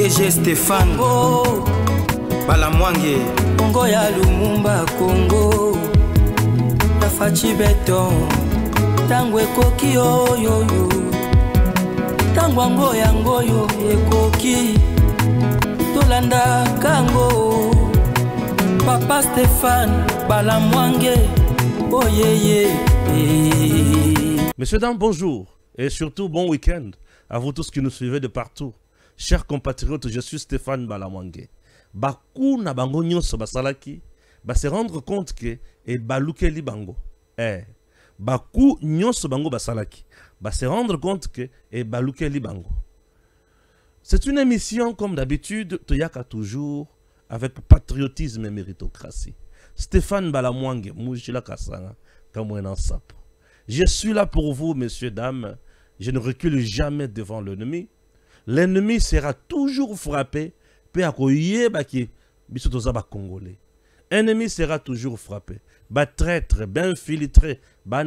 DG Stéphane Balamwange Congo ya Lumumba Congo Tafachi beton Tangwe koki oyoyo Tangwango yangoyo ekoki Tolanda kango Papa Stéphane Balamwange Oh yeah. Messieurs, dames, bonjour et surtout bon week-end à vous tous qui nous suivez de partout. Chers compatriotes, je suis Stéphane Balamwange. Bakou na bango nyonso basalaki, ba se rendre compte que et balukeli bango. Bakou nyonso bango basalaki, ba se rendre compte que et balukeli bango. C'est une émission comme d'habitude, toyaka toujours avec patriotisme et méritocratie. Stéphane Balamwange, Moujila Kasanga, Kamouenan Sapo. Je suis là pour vous, messieurs, dames. Je ne recule jamais devant l'ennemi. L'ennemi sera toujours frappé. L'ennemi sera toujours frappé. Traître, bien infiltré, à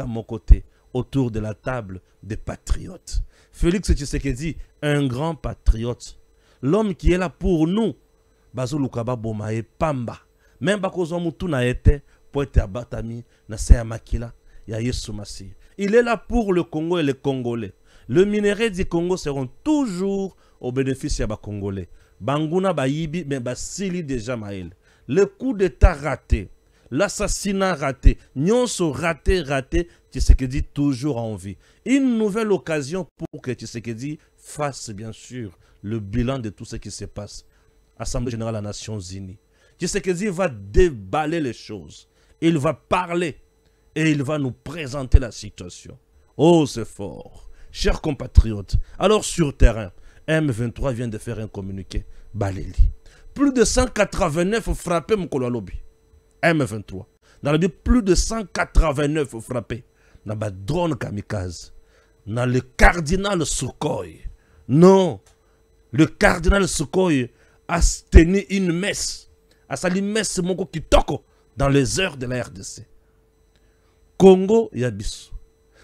mon côté, autour de la table des patriotes. Félix Tshisekedi, un grand patriote. L'homme qui est là pour nous. Bazolukaba Bomae Pamba. Même Bakozo Moutou n'a été pour être abatami, na seya makila. Il est là pour le Congo et les Congolais. Le minerai du Congo seront toujours au bénéfice des Congolais. Banguna Bayibi, mais Basili déjà Maël. Le coup d'état raté, l'assassinat raté, Nyonso raté, Tshisekedi toujours en vie. Une nouvelle occasion pour que Tshisekedi fasse bien sûr le bilan de tout ce qui se passe. Assemblée générale des Nations Unies. Tshisekedi va déballer les choses. Il va parler. Et il va nous présenter la situation. Oh, c'est fort. Chers compatriotes, alors sur terrain, M23 vient de faire un communiqué. Baleli. Plus de 189 frappés, Mkolalobi. M23. Dans le plus de 189 frappés. Dans le drone kamikaze. Dans le cardinal Sukhoi. Non. Le cardinal Sukhoi a tenu une messe. A sali messe moko kitoko dans les heures de la RDC. Congo yabiso.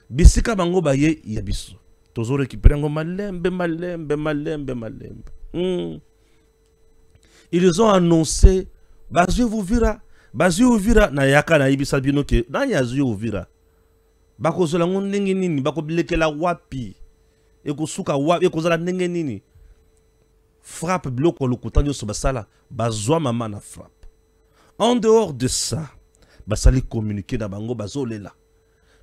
Bisika bango baye yabiso. Tozo récupérer ngo malembe. Ils ont annoncé Bazu Uvira na yaka na ibisa bino ke na yazu Uvira. Bako zola ngo ndenge nini bako bilekela wapi. Ekosuka wapi ekozala ndenge nini. Frappe bloko lokutanyo so basala bazwa mama na frappe. En dehors de ça, basali communiquer na bango bazolela.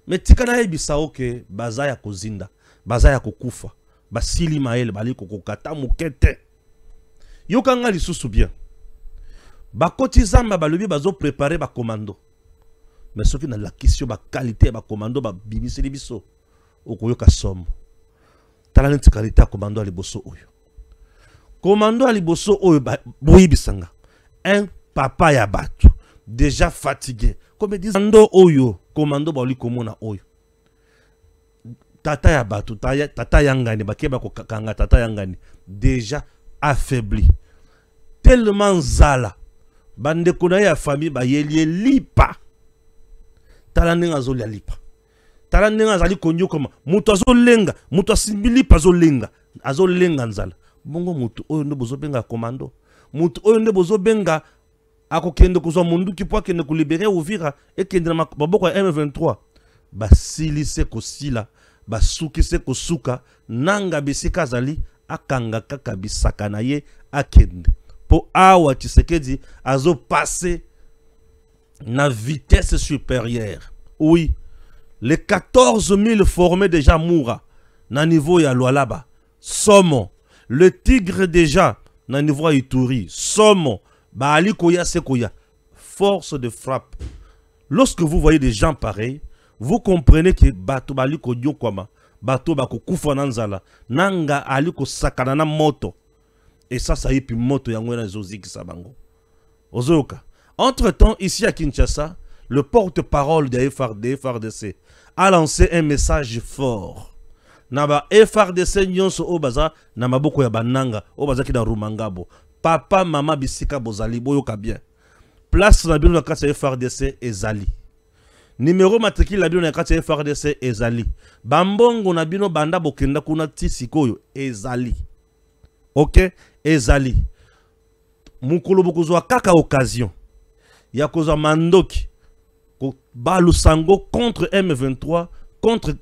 Mais tikana ebisa oke bazaya kozinda, bazaya kokufa, basili maele bali kokokata mukete. Yokanga lisusu bien. Bakoti zamba balobi bazo préparer ba commando. Mais soki na la question ba qualité ba commando ba bibiseli biso okoyoka somme. Tala neti qualité ya commando aliboso oyo. Commando aliboso oyo boyibisanga. Un papa ya batu. Déjà fatigué. Comme disent commando bali komona oyo. Tata ya batu, tata yangani, bakeba ko kanga tata yangani. Déjà affaibli. Tellement zala. Bande kona ya famille ba yelie lipa. Tala nenga zolia lipa. Tala nenga zali konyo koma. Mutu azolenga, mutu asimbili pazolenga. Azolenga nzala. Bongo mutu oyo ndo bozobenga commando. Mutu oyo ndo bozobenga ako kende kuzwa mundu kipo kende kulibere Uvira e kende na maboko ya M23 basilise kosila basukise kosuka nanga bisika zali akanga kaka bisaka na ye akende po awa Tshisekedi azo passer na vitesse supérieure. Oui, les 14 000 formés déjà moura na niveau ya Lualaba Somo, le Tigre déjà na niveau ya Ituri Somo. Baali koya sekoya, force de frappe. Lorsque vous voyez des gens pareils, vous comprenez que bato bali ko kwama, bato bako kufa nanzala, nanga ali ko sakana na moto. Et ça y est puis moto yango na zoziki sabango. Ozoka. Entre-temps, ici à Kinshasa, le porte-parole de FRDC a lancé un message fort. Naba FRDC nyonso obaza na maboko ya bananga, obaza ki na Rumangabo. Papa, maman, bisika bozali, boyoka bien. Place na bino na kati ya FRDC ezali. Numéro matricule na bino na kati ya FRDC ezali. Bambongo na bino banda bokenda kuna ti sikoyo ezali. ok ezali mukolo bokozwa kaka occasion ya kozwa mandoki ko balu sango contre M23, contre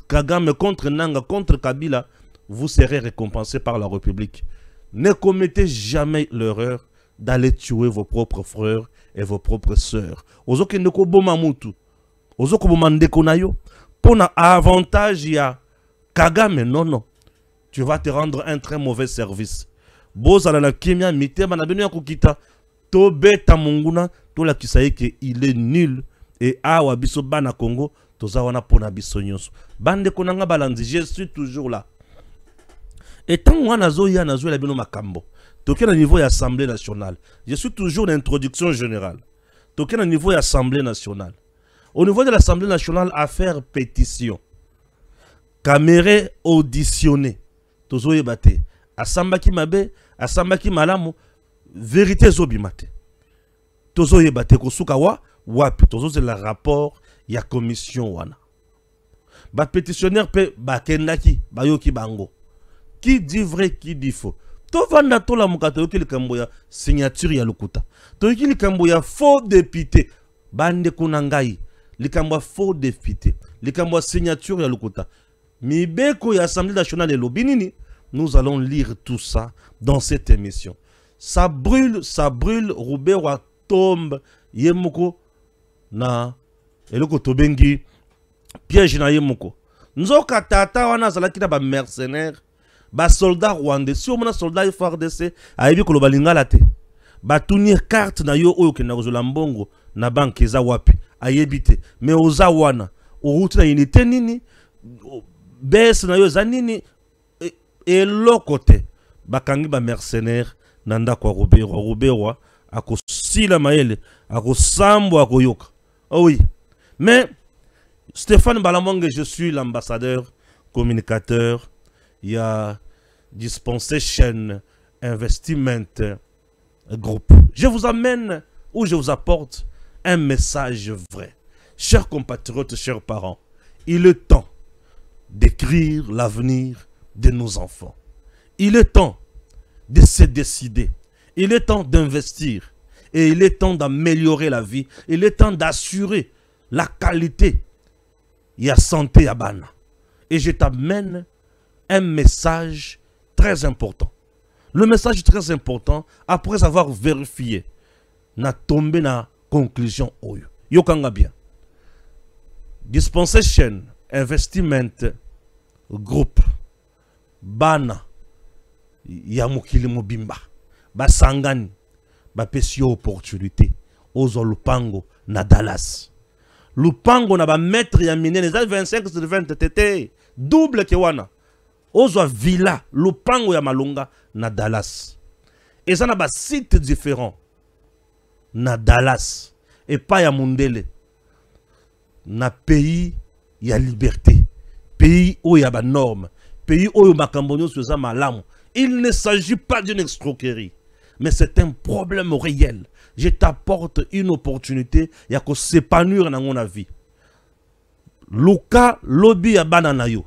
Kagame, contre Nanga, contre Kabila, vous serez récompensé par la République. Ne commettez jamais l'erreur d'aller tuer vos propres frères et vos propres sœurs. Ozoke ndeko boma mutu, ozoko boma ndeko na yo, pona avantage ya Kagame, non. Tu vas te rendre un très mauvais service. Bozala na kimia mitema na bino ya kokita, to beta munguna, to la kisaye ke il est nul. Et awa biso bana Congo, toza wana pona biso nyonso. Bande konanga balandi, je suis toujours là. Et tant wana zo ya nazo la bino makambo. Toke na niveau ya Assemblée nationale. Je suis toujours d'introduction générale. Toke na niveau ya Assemblée nationale. Au niveau de l'Assemblée nationale, à faire pétition. Caméré auditionné. Tozo yebate. Asambaki mabe, asambaki malamu, vérité zobimate. Tozo yebate kosuka wa wapi. Tozo c'est le rapport ya commission wana. Ba pétitionnaire pe ba kendaki, ba yoki bango. Qui dit vrai, qui dit faux. To vanda to la mukato yoki likambo ya signature ya lukuta. To yoki likambo ya faux député. Bande kunangai. Likambo ya faux député. Likambo ya signature ya lukuta. Mibeko ya Assemblée nationale et lobinini. Nous allons lire tout ça dans cette émission. Ça brûle, Roubert tombe, Yemoko na eloko tobengi piège na Yemoko. Nzoka tata wana zalaki na ba mercenaires, ba soldats rwandais, si on a soldat FARDC, ayebi ko lobalinga te. Ba tunir carte na yo oyo kenda kozola mbongo na banque eza wapi, ayebi te. Mais oza wana, o route na unité nini, bes na yo za nini. Et l'autre côté, bakangi ba mercenaire nanda kwa Roberwa ako sila maele ako sambo ako yoka. Oh oui. Mais Stéphane Balamongue, je suis l'ambassadeur communicateur. Il y a Dispensation Investment Group. Je vous amène ou je vous apporte un message vrai. Chers compatriotes, chers parents, il est temps d'écrire l'avenir de nos enfants. Il est temps de se décider. Il est temps d'investir. Et il est temps d'améliorer la vie. Il est temps d'assurer la qualité et la santé à Bana. Et je t'amène un message très important. Le message très important, après avoir vérifié, n'a tombé dans la conclusion. Yokanga bien. Dispensation Investment Group. Bana ya mokili mobimba basangani bapesi opportunité ozo lupango na Dallas. Lupango na ba maître ya minene za 25 sur 20 tete double ke wana ozo villa lupango ya malunga na Dallas. Et ça na ba site différent na Dallas et pas ya Mundele na pays ya liberté, pays où ya ba norme, pays où il ne s'agit pas d'une escroquerie, mais c'est un problème réel. Je t'apporte une opportunité, il y a que s'épanouir dans mon vie. Luka lobby ya banana yo.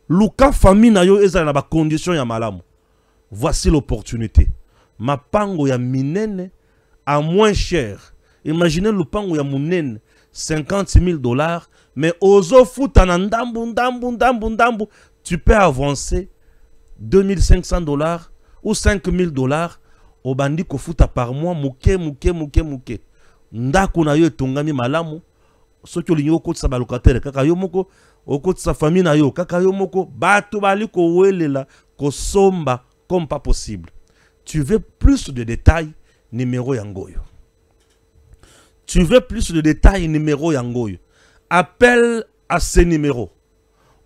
Luka famille na yo eza na ba condition ya malamu. Voici l'opportunité. Ma pango ya minene à moins cher. Imaginez le pango ya munene 50 000 $, mais ozo futa na ndambu. Tu peux avancer 2500 $ ou 5000 $ au bandi ko futa par mois muke. Ndako na yo tongami malamu. Soki olingi okotisa ba locataire kaka yo moko, okotisa famille na yo kaka yo moko, bato bali ko welela ko somba comme pas possible. Tu veux plus de détails, numéro yangoyo. Tu veux plus de détails, numéro yangoyo. Appelle à ce numéro.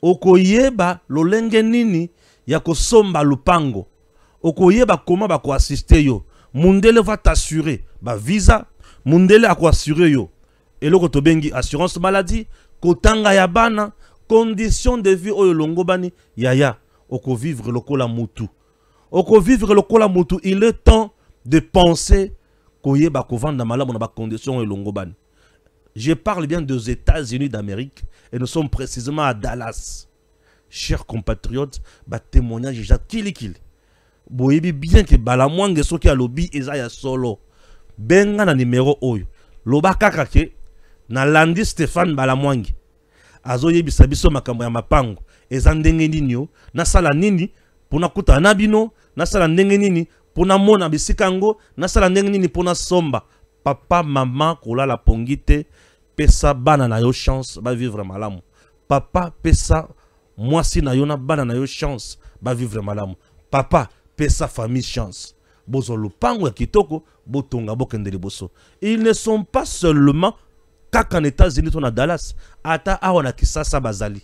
Okoyeba lolenge nini ya kosomba lupango. Okoyeba comment ba ko assister yo. Mundele va t'assurer ba visa, Mundele a ko assurer yo. Et loko tobengi assurance maladie, kotanga ya bana, condition de vie oyo longo bani yaya. Oko vivre lokola mutu. Oko vivre lokola mutu, il est temps de penser koyeba ko vanda malamu na ba condition oyo longo bani. Je parle bien des États-Unis d'Amérique et nous sommes précisément à Dallas. Chers compatriotes, bah témoignage déjà kili. boyebi bien que balamwange soki a lobby eza ya solo benga na numéro oyo loba kaka ke na landi Stéphane balamwange azoyebisa biso makambo ya mapango eza ndenge nini yo nasala nini pona kuta na bino nasala ndenge nini pona mona bisika ngo nasala ndenge nini pona somba papa mama kolala pongite pesa bana na yo chance ba vivre malamu papa pesa mwasi na yo na bana na yo chance ba vivre malamu papa pesa famille chance bozo lupango ya kitoko botonga bokende liboso. Ils ne sont pas seulement kaka en États-Unis to na Dallas ata awa na Kisasa bazali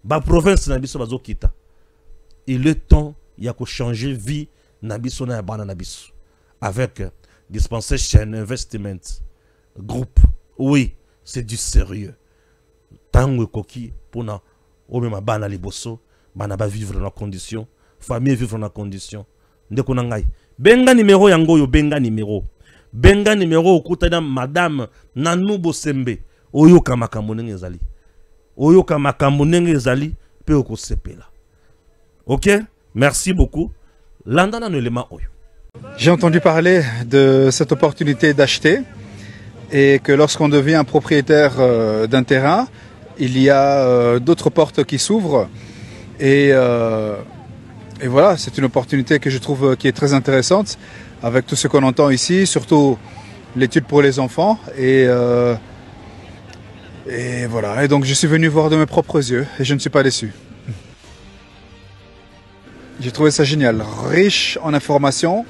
ba province na biso bazokita. Il est temps ya ko changer vie na biso na bana na biso avec Dispensation Investment Group. Oui, c'est du sérieux. Tango koki pona o mema bana liboso bana ba vivre dans conditions, famille vivre dans conditions. Ndeko na ngai benga numéro yango yo benga numéro okutana madame Nanou Bosembe oyoka makambo ndenge ezali pe okosepela. OK, merci beaucoup. Landana no lema oyo. J'ai entendu parler de cette opportunité d'acheter et que lorsqu'on devient propriétaire d'un terrain, il y a d'autres portes qui s'ouvrent et voilà, c'est une opportunité que je trouve qui est très intéressante avec tout ce qu'on entend ici, surtout l'étude pour les enfants et voilà. Et donc je suis venu voir de mes propres yeux et je ne suis pas déçu. J'ai trouvé ça génial, riche en informations,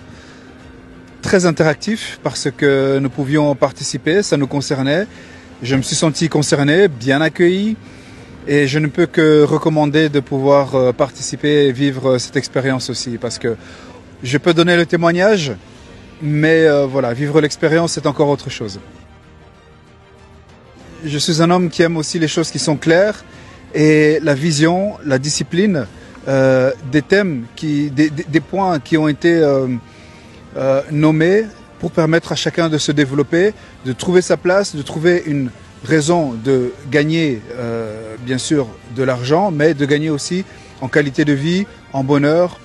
très interactif parce que nous pouvions participer, ça nous concernait. Je me suis senti concerné, bien accueilli. Et je ne peux que recommander de pouvoir participer et vivre cette expérience aussi parce que je peux donner le témoignage, mais voilà, vivre l'expérience c'est encore autre chose. Je suis un homme qui aime aussi les choses qui sont claires et la vision, la discipline, des thèmes, des points qui ont été nommés pour permettre à chacun de se développer, de trouver sa place, de trouver une raison de gagner bien sûr de l'argent, mais de gagner aussi en qualité de vie, en bonheur,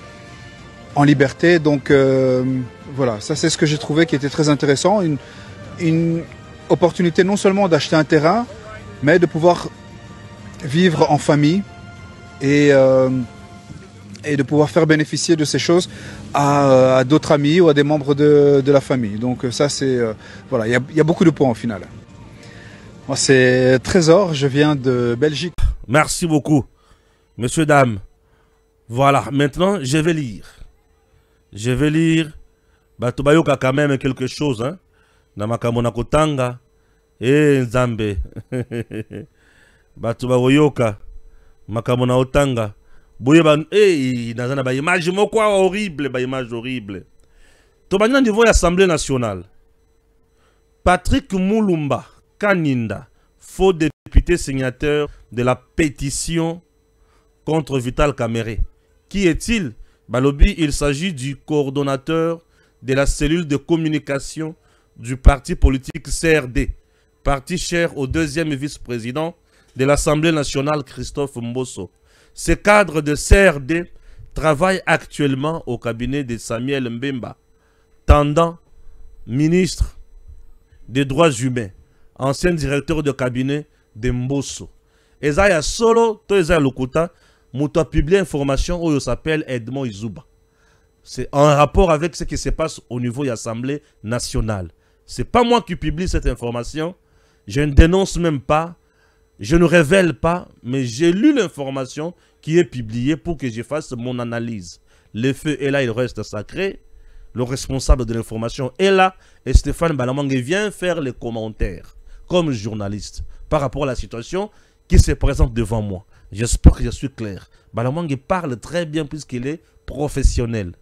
en liberté. Donc voilà, ça c'est ce que j'ai trouvé qui était très intéressant. Une opportunité non seulement d'acheter un terrain, mais de pouvoir vivre en famille et de pouvoir faire bénéficier de ces choses à d'autres amis ou à des membres de la famille. Donc ça c'est voilà, il y a beaucoup de points au final. Moi, c'est Trésor, je viens de Belgique. Merci beaucoup, messieurs, dames. Voilà, maintenant, je vais lire. Batubayoka quand même quelque chose, hein. Namakamona Kotanga. Nzambe. Batubayoka. Makamona Otanga. Boyeba, nazana ba image moko horrible, ba image horrible. Tobanya niveau Assemblée nationale. Patrick Moulumba Kaninda, faux député signateur de la pétition contre Vital Kamere. Qui est-il? Balobi, il s'agit du coordonnateur de la cellule de communication du parti politique CRD, parti cher au deuxième vice-président de l'Assemblée nationale Christophe Mbosso. Ce cadre de CRD travaille actuellement au cabinet de Samuel Mbemba, tendant ministre des droits humains, ancien directeur de cabinet de Mbosso. Ezaya solo, to Ezaya Lokuta, Mouta publié information où il s'appelle Edmond Izuba. C'est en rapport avec ce qui se passe au niveau de l'Assemblée nationale. C'est pas moi qui publie cette information. Je ne dénonce même pas. Je ne révèle pas. Mais j'ai lu l'information qui est publiée pour que je fasse mon analyse. Le feu est là, il reste sacré. Le responsable de l'information est là. Et Stéphane Balamwange vient faire les commentaires comme journaliste par rapport à la situation qui se présente devant moi. J'espère que je suis clair. Balamwange parle très bien puisqu'il est professionnel.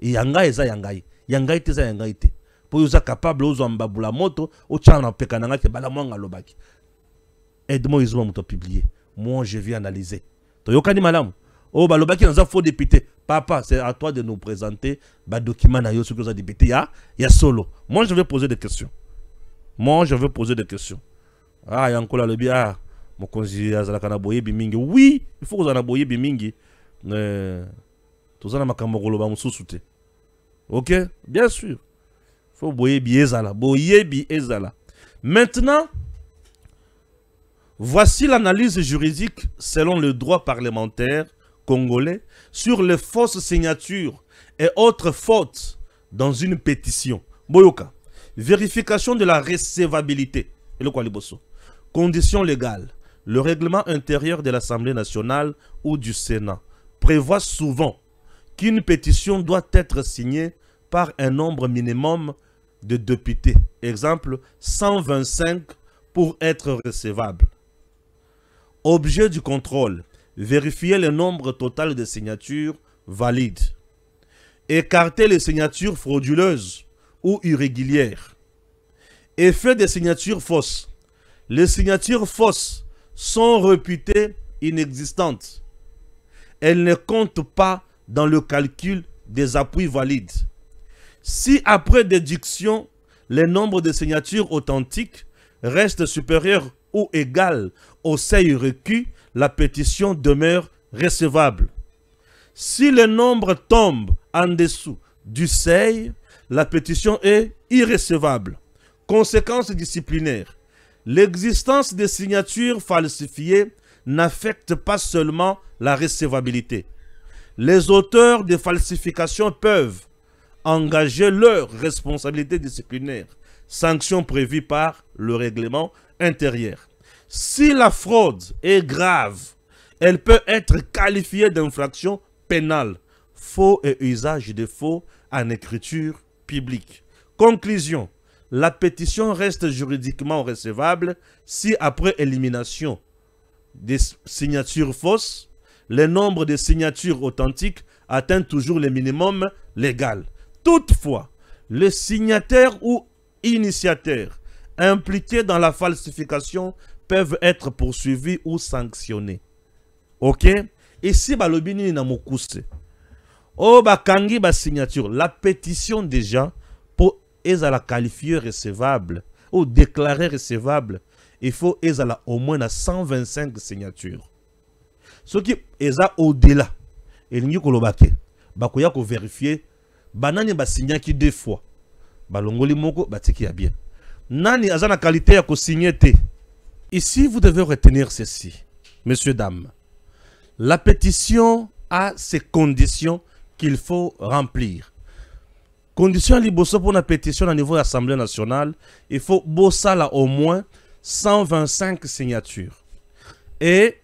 Yanga eza yangai. Yangai te za yangai te. Pour être capable de faire moto, au tchana pekananga ke Balamwange lobaki. Aide-moi Izuba muto publier. Moi je vais analyser. Toyokani malamu. Oh balobaki dans un faux député. Papa, c'est à toi de nous présenter ba document na yo sur que député ya solo. Moi je vais poser des questions. Ah yankola le bien. Mokonzi azalaka na boye bimingi. Oui, il faut que vous en aboye bimingi. Tout ça, ok? Bien sûr. Faut boyer biezala. Boyer biezala. Maintenant, voici l'analyse juridique selon le droit parlementaire congolais sur les fausses signatures et autres fautes dans une pétition. Boyoka. Vérification de la recevabilité. Et le Kwaliboso. Conditions légales. Le règlement intérieur de l'Assemblée nationale ou du Sénat prévoit souvent qu'une pétition doit être signée par un nombre minimum de députés. Exemple, 125 pour être recevable. Objet du contrôle. Vérifier le nombre total de signatures valides. Écarter les signatures frauduleuses ou irrégulières. Effet des signatures fausses. Les signatures fausses sont réputées inexistantes. Elles ne comptent pas dans le calcul des appuis valides. Si après déduction, le nombre de signatures authentiques reste supérieur ou égal au seuil requis, la pétition demeure recevable. Si le nombre tombe en dessous du seuil, la pétition est irrecevable. Conséquences disciplinaires. L'existence des signatures falsifiées n'affecte pas seulement la recevabilité. Les auteurs de falsifications peuvent engager leur responsabilité disciplinaire, sanction prévue par le règlement intérieur. Si la fraude est grave, elle peut être qualifiée d'infraction pénale. Faux et usage de faux en écriture publique. Conclusion. La pétition reste juridiquement recevable si après élimination des signatures fausses, le nombre de signatures authentiques atteint toujours le minimum légal. Toutefois, les signataires ou initiateurs impliqués dans la falsification peuvent être poursuivis ou sanctionnés. Ok? Et si balobini na mokuse, oh bakangi ba signature, la pétition déjà pour ezala qualifiée recevable ou déclarée recevable, il faut ezala au moins 125 signatures. Ce qui est au-delà, et n'y kolobake, bakoya ko vérifier, banani ba signaki 2 fois, balongoli moko batiki ya bien. Nani azana qualité ya ko signer te. Ici, vous devez retenir ceci, messieurs, dames. La pétition a ses conditions qu'il faut remplir. Condition liboso pour la pétition au niveau de l'Assemblée nationale, il faut bossala au moins 125 signatures. Et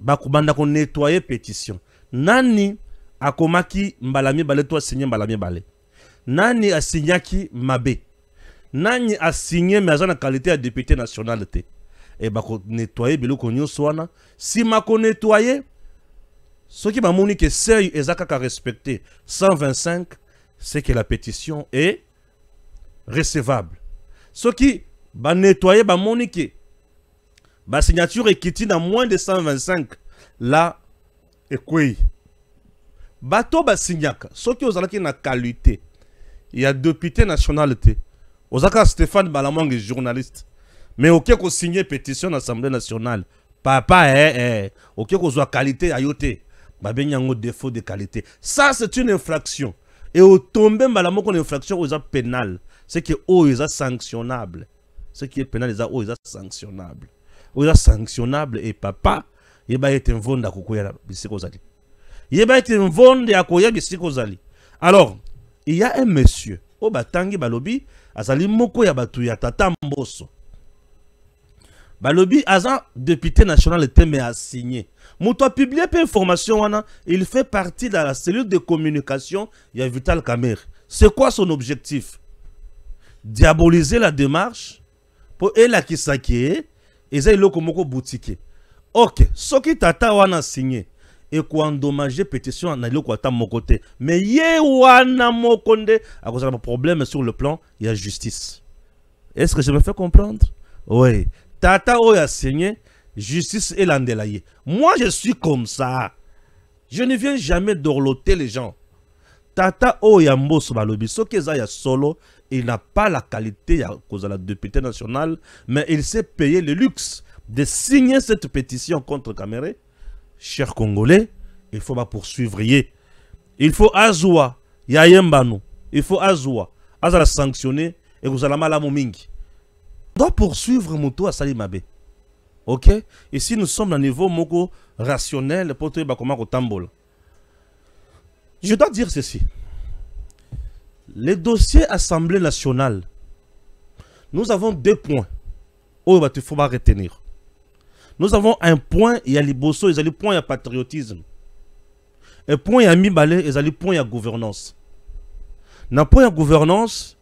bakubanda ko nettoyer pétition. Nani akomaki mbalami bale to signer mbalami bale. Nani a signaki mabe. Nani a signé mais azana qualité à député national te. Et bako nettoyer biloko nyonso wana. Si mako nettoyer, ce qui m'a montré que seuil ezaka respecté 125, c'est que la pétition est recevable. Ce qui va nettoyer, va moniquer. La signature est quittée dans moins de 125. Là, et quoi? Bato ba signaka. Ce qui est na qualité. Il y a député nationalité. Ozaka Stéphane Balamang est journaliste. Mais ok qu'on signe pétition à l'Assemblée nationale. Papa, ok qu'on soit qualité à yote. Bah ben y a un défaut de qualité. Ça c'est une infraction. Et au tomber malamoko une infraction aux pénale. C'est que oh ils sanctionnable. Ce qui est pénal ils oh ils sanctionnable. Ils sanctionnable et papa il va être un vond à kokoya bisikozali. Il va être un vond à kokoya bisikozali. Alors il y a un monsieur au batangi balobi azali moko ya batu ya tata mboso. Balobi azan député national était mais a signé. Mouto a publié peu information wana, il fait partie de la cellule de communication, il y a Vital Kamer. C'est quoi son objectif? Diaboliser la démarche pour ela qui s'acquiert et ça il a comme boutique. OK, ce qui tata wana signé et quoi endommager pétition na lo kwata mon côté. Mais ye wana mokonde à cause d'un problème sur le plan, il y a justice. Est-ce que je me fais comprendre? Oui. Tata a signé, justice et l'andelaye. Moi, je suis comme ça. Je ne viens jamais dorloter les gens. Tata Oyambo Sobalobi, ce qui est solo, il n'a pas la qualité à cause de la députée nationale, mais il s'est payé le luxe de signer cette pétition contre Caméré. Chers Congolais, il faut pas poursuivre. Il faut azwa ya yembano. Il faut azwa. Azala sanctionner et vous allez mal à mon mingi. On doit poursuivre Moutou à Salimabe. Ok? Ici nous sommes à un niveau moko rationnel pour te comment au tambol. Je dois dire ceci. Les dossiers Assemblée nationale, nous avons 2 points. Oh, il faut pas retenir. Nous avons un point, il y a les bosso, il y a le point, il y a patriotisme. Un point, il y a mibale, il y a le point, il y a gouvernance. Dans le point, il y a gouvernance,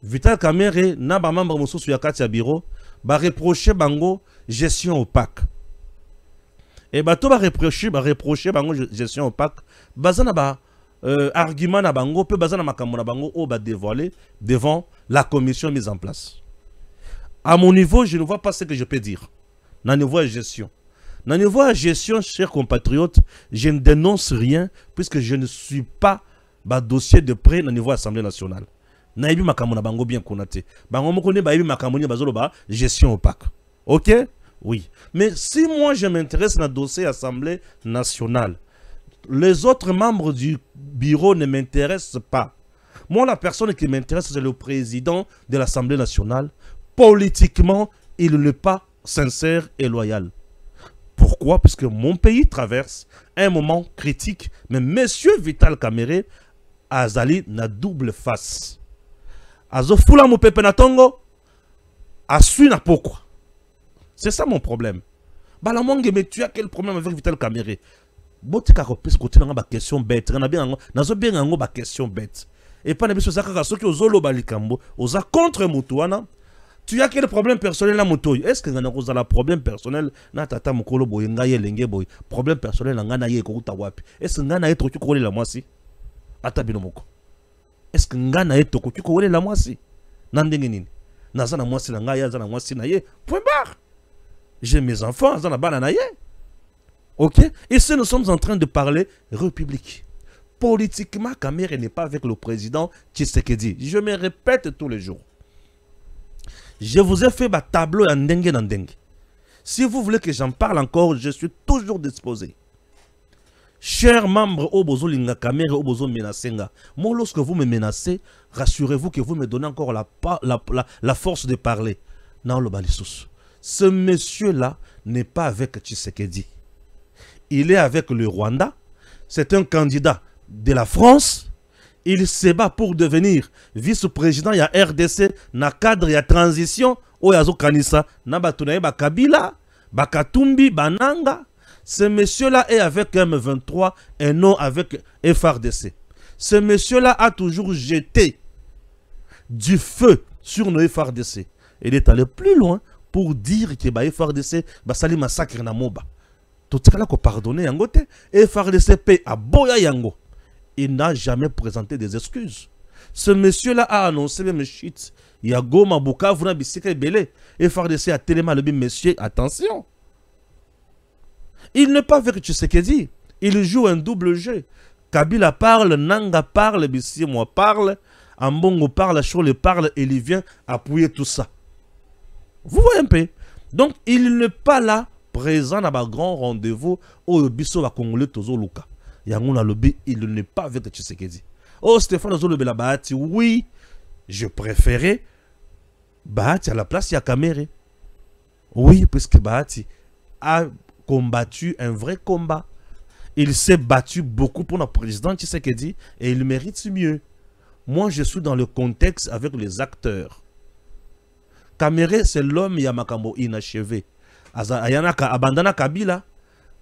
Vital Kamerhe, n'a pas membre de sur Yakatia Bureau, va reprocher Bango gestion opaque. Et bato va reprocher Bango gestion opaque. Bazana ba argument na Bango, peut bazana makamona Bango, ou va dévoiler devant la commission mise en place. À mon niveau, je ne vois pas ce que je peux dire. Dans le niveau de gestion. Dans le niveau de gestion, chers compatriotes, je ne dénonce rien puisque je ne suis pas dossier de près dans le niveau de l'Assemblée nationale. Naïbi makamona bango bien konaté. Bango mo connaît baïbi makamoni bazolo ba gestion opaque. OK? Oui. Mais si moi je m'intéresse dans le dossier Assemblée nationale, les autres membres du bureau ne m'intéressent pas. Moi, la personne qui m'intéresse, c'est le président de l'Assemblée nationale. Politiquement, il n'est pas sincère et loyal. Pourquoi? Parce que mon pays traverse un moment critique. Mais monsieur Vital Kamerhe Azali na double face. Azofula mo pepe na tongo, asui na pourquoi. C'est ça mon problème. Balamonge, mais tu as quel problème avec Vital Kamerhe? Botika kopes côté na ba question bête. Na bien ngo ba question bête. Et pas na biso zakaka soki ozolo balikambo, oza contre mutuana. Tu as quel problème personnel à Moto? Est-ce que vous avez un problème personnel? Na tata mukolo boy ngaye lenge boy. Problème personnel nga na ye ko utawapi. Est-ce que nga na eto ko la mwasi? Ata bino moko. Est-ce que nga na eto ko la mwasi? Nandenge nini? Naza na mwasi na nga ya za na mwasi na ye. Point barre. J'ai mes enfants za na bana na ye. OK? Et si nous sommes en train de parler république. Politiquement, Kamerhe n'est pas avec le président Tshisekedi. Je me répète tous les jours. Je vous ai fait ma tableau en dengue en dengue. Si vous voulez que j'en parle encore, je suis toujours disposé. Chers membres Obozo Linga Kamerhe Obozo Menasenga, moi lorsque vous me menacez, rassurez-vous que vous me donnez encore la force de parler. Non, le balissus. Ce monsieur-là n'est pas avec Tshisekedi. Il est avec le Rwanda. C'est un candidat de la France. Il se bat pour devenir vice-président. Il y a RDC, na cadre, il y a transition. Oyazo Kanisa, na batunaye Bakabila, Bakatumbi, Bananga. Ce monsieur-là est avec M23 et non avec FRDC. Ce monsieur-là a toujours jeté du feu sur nos FRDC. Il est allé plus loin pour dire que bah, FRDC va sali massacre na moba. Tout ce qu'on pardonné yangote. FRDC paie à boya yango. Il n'a jamais présenté des excuses. Ce monsieur-là a annoncé même shit. Il y a Goma Bukavu na bisika belé. FRDC a tellement le monsieur, attention. Il n'est pas avec Tshisekedi. Il joue un double jeu. Kabila parle, Nanga parle, Bissi moi parle, Ambongo parle, Chole parle, et il vient appuyer tout ça. Vous voyez un peu. Donc il n'est pas là, présent dans un grand rendez-vous où Bisso va Congolais Tozo Luka. Yangouna Lobi, il n'est pas avec Tshisekedi. Oh, Stéphane Zolobela Bahati, oui, je préférais Bahati à la place, il y a Kamerhe. Oui, puisque Bahati a combattu un vrai combat. Il s'est battu beaucoup pour le président Tshisekedi et il mérite mieux. Moi, je suis dans le contexte avec les acteurs. Kamerhe, c'est l'homme Yamakambo inachevé. Ayanaka abandana Kabila,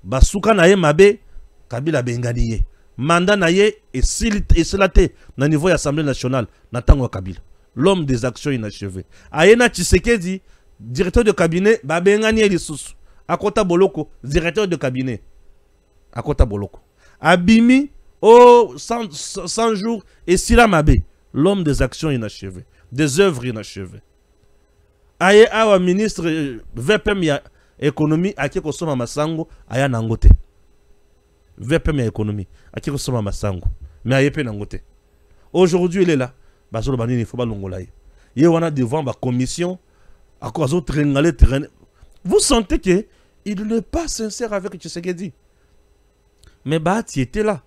Basuka naye mabe, Kabila benganiye. Mandat naye et silate na niveau de l'Assemblée nationale, Natango Kabila. L'homme des actions inachevées. Ayena Tshisekedi, directeur de cabinet, Babenganiye Lisusu. Akota Boloko, directeur de cabinet. Akota Boloko. Abimi, oh, 100 jours, et Sila Mabe, l'homme des actions inachevées, des œuvres inachevées. Aye awa ministre VPM ya économie, Akeko Soma Masango, Aya Nangote. VPM ya économie, Akeko Soma Masango, mais Ayepe Nangote. Aujourd'hui, il est là. Bazolo Banini, il faut pas l'ongolaye. Il y a devant la commission, à cause de traîner. Vous sentez qu'il n'est pas sincère avec Tshisekedi. Mais Bahati était là.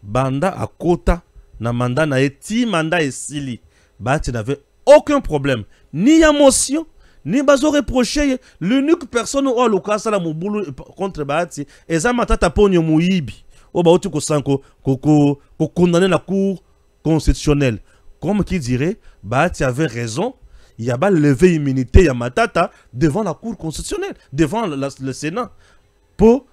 Banda à Kota, na manda na eti manda et sili. Bahati n'avait aucun problème. Ni émotion, ni bazo reproché. L'unique personne où le cas la moboulou contre Bahati, et ça m'a tapé au mouibi. Au baouti ko sanko, ko condamné la cour constitutionnelle. Comme qui dirait, Bahati avait raison. Il y a pas levé immunité à Matata devant la cour constitutionnelle, devant le Sénat. Pour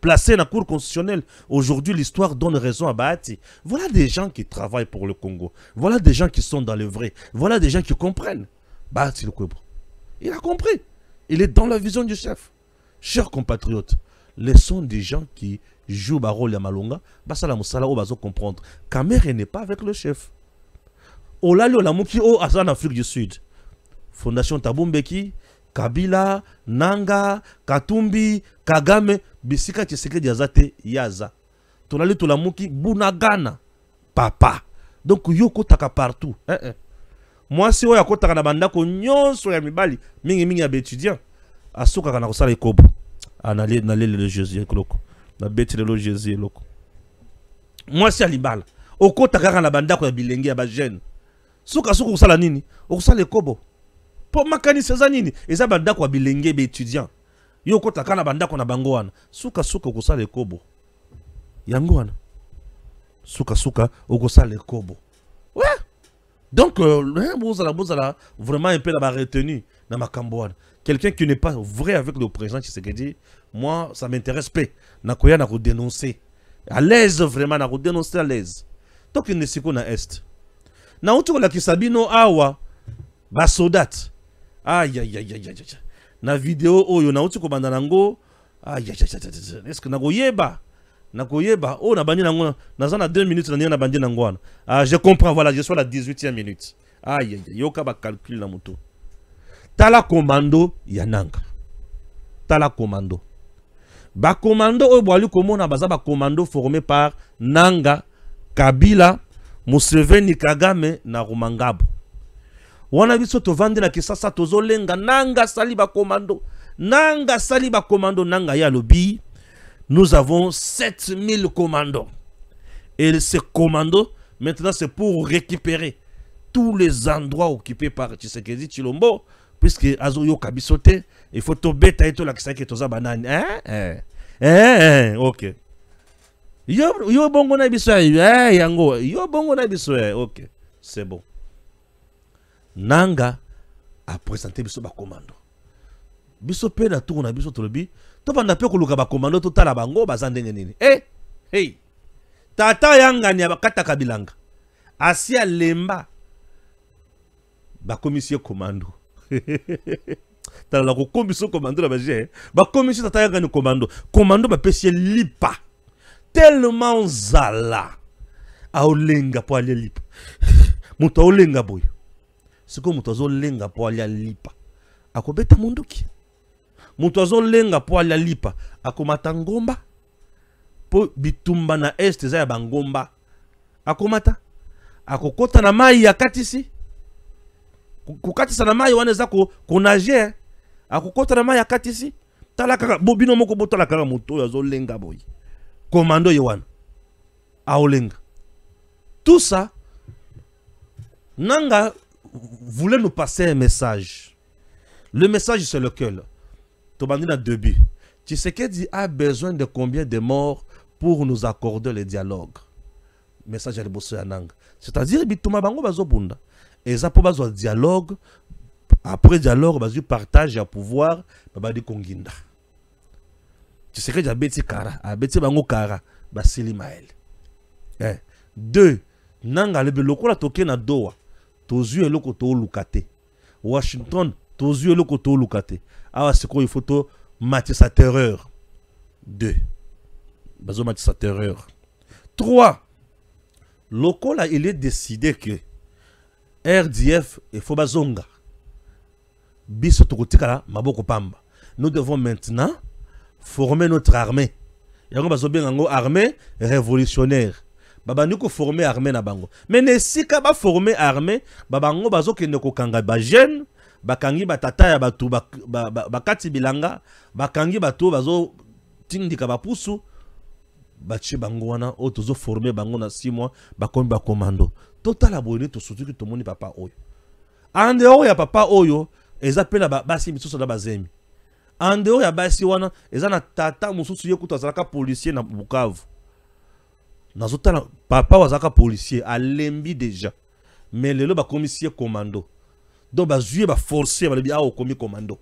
placer dans la cour constitutionnelle. Aujourd'hui, l'histoire donne raison à Bahati. Voilà des gens qui travaillent pour le Congo. Voilà des gens qui sont dans le vrai. Voilà des gens qui comprennent. Bahati Lukwebo, il a compris. Il est dans la vision du chef. Chers compatriotes, laissons des gens qui jouent le rôle de Malonga. Basala Moussala, on va comprendre. Kamere n'est pas avec le chef. Olali Olamuki, en Afrique du Sud. Fondation Tabumbeki. Kabila, Nanga, Katumbi, Kagame, Bisika Tshisekedi Azate, Yaza. Tolali Tolamuki, Bunagana, Papa. Donc, yoko taka partout. Moi, si oya kota kana bandako nyonso ya mibali, mingi ya étudiant, asuka kana kosala ikobo. Anale le Jésus loko. Na beti le Jésus loko. Moi, si alibala, okota kana bandako ya bilenge ya ba jeune. Suka kosala nini? Okosala ikobo. Pour makani sezanini eza bandako wa bilenge be étudiant yo kota kana bandako na bango wana suka okosala ekobo yango wana suka okosala ekobo ouais donc bozala vraiment un peu la retenue na makambo wana quelqu'un qui n'est pas vrai avec le président Tshisekedi moi ça m'intéresse pas na koya na ko dénoncer à l'aise vraiment na ko dénoncer à l'aise donc il ne siko na est na utuko la kisabino awa ba sodat. Aïe. Na vidéo oyo na uti ko banda nango. Aïe. Est-ce que nagoyeba? Oh na bandi nango na 2 minutes na bandi nango wana. Ah je comprends voilà, je suis à la 18e minute. Aïe. Yoka ba calcul na moto. Tala commando yananga. Tala commando. Ba commando oyo boali komona baza ba commando formé par Nanga, Kabila, Museveni, Kagame na Rumangabo. Wana biso to vande na kisasa tozo lenga Nanga saliba commando. Nanga saliba commando Nanga ya lobby. Nous avons 7000 commandos. Et ces commandos, maintenant c'est pour récupérer tous les endroits occupés par Tshisekedi Tshilombo. Puisque Azoyo Kabisote, il faut to beta et to la kisaki toza banane. Ok. Yo bongo na biso yango. Yo bongo na biso ok. C'est bon. Nanga a présenté biso ba commando. Biso pe na tour na biso tolobi, to banda pe ko luka ba commando to tala bango bazandenge nini. Hey. Tata yanga ni abakata kabilanga. Asia lemba ba commission commando. Tala la ko commission commando la baje. Ba commission tata yanga ni commando. Commando ba pesi lipa. Tellement zala. A olenga po ali lipa. Muto olenga boy. C'est comme muto lenga po ali lipa. Akobeta munduki. Muto lenga po ali lipa. Akomata ngomba. Po bitumba na est za ya bangomba. Akomata. Akokota na mai ya katisi. Kukatisa na mai wana za ko nager. Akokota na mai ya katisi. Talaka bobino moko botala kaka muto yazo lenga boy. Commando Yohan. Aolenga. Tout ça, Nanga voulait nous passer un message. Le message, c'est lequel? Tobandina début. Tshisekedi a besoin de combien de morts pour nous accorder le dialogue? Message à l'ebosso ya Nanga. C'est-à-dire, bituma bango bazo bunda. Et ça pour bazo dialogue. Après dialogue, bazo partage à pouvoir. Babadi konginda. Tshisekedi a beti kara. A beti bango kara. Basili mael. 2. Nanga lebe loko la toke na doa. Tozu eloko to lukate. Washington, tozu eloko to lukate. Awa seko il faut to matcher sa terreur. 2. Bazo matcher sa terreur. 3. Loko là il est décidé que RDF et Fobazonga. Biso tokotika maboko pamba. Nous devons maintenant former notre armée. Yango bazo bien ngo armée révolutionnaire. Babaniko former armée na bango. Mais ne sika ba former armée, babango bazo kende ko kanga ba jeune, bakangi batata ya batu bakati bilanga, bakangi batu bazo tindika ba pusu bachi bango wana o tozo former bango na 6 mois bakomi ba commando total abonné to surtout que to moni papa oyo en dehors ya papa oyo eza pe na basi misusu na bazemi en dehors ya basi wana eza na tata mususu ye kutu azalaka policier na Bukavu nazotala papa wazaka policier alembi déjà mais lelo ba commissaire commando donc bazui ba forcer ba lebi a komi commando